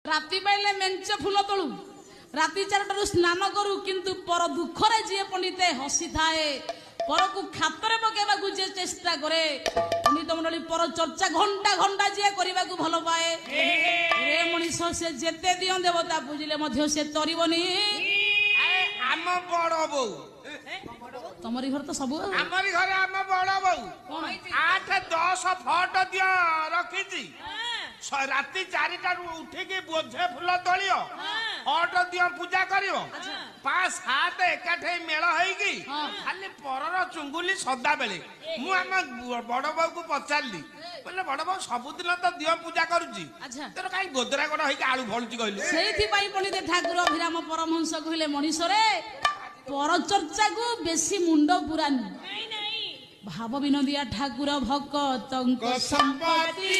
ରାତି ପାଇଲେ ମେଞ୍ଚେ ଫୁଲ ତୋଳୁ, ରାତି 4ଟାରୁ ସ୍ନାନ କରୁ, କିନ୍ତୁ ପର ଦୁଃଖରେ ଯିଏ ପଣ୍ଡିତେ ହସିଥାଏ, ପରକୁ ଖାତରେ ପକେଇବାକୁ ଯିଏ ଚେଷ୍ଟା କରେ, ପଣ୍ଡିତ ମଣ୍ଡଳୀ ପର ଚର୍ଚ୍ଚା ଘଣ୍ଟା ଘଣ୍ଟା ଯିଏ କରିବାକୁ ଭଲ ପାଏ, ଏ ମଣିଷ ସେ ଯେତେ ଦିଅ ଦେବତା ପୂଜିଲେ ମଧ୍ୟ ସେ ତରିବନି। ଆମ ବଡ ବୋଉ, ତମରି ଘର ତ ସବୁ, ଆମରି ଘରେ ଆମ ବଡ ବୋଉ 8-10 ଫଟ ଦିଅ ରଖିଛି। ରାତି 4টাରୁ ଉଠିକି ବୋଝେ ଫୁଲ ତୋଳିବ, ଫଟ ଦିଅ ପୂଜା କରିବ, 5-7 ଏକାଠି ମେଳ ହେଇକି ଖାଲି ପରର ଚୁଙ୍ଗୁଲି ସଦାବେଳେ। ମୁଁ ଆମ ବଡ ବୋଉକୁ ପଚାରିଲି, କହିଲେ ବଡ ବୋଉ ସବୁଦିନ ତ ଦିଅ ପୂଜା କରୁଛି, ତୋର କାହିଁ ଗୋଦରା ଗୋଡ ହେଇକି ଆଳୁ ଫଳୁଛି କହିଲୁ? ସେଇଥିପାଇଁ ପଣ୍ଡିତ ଠାକୁର ଅଭିରାମ ପରମହଂସ କହିଲେ, ମଣିଷରେ ପରଚର୍ଚ୍ଚାକୁ ବେଶୀ ମୁଣ୍ଡ ପୁରାନି, ଭାବ ବିନୋଦିଆ ଠାକୁର ଭକ୍ତଙ୍କ ସମ୍ପତ୍ତି।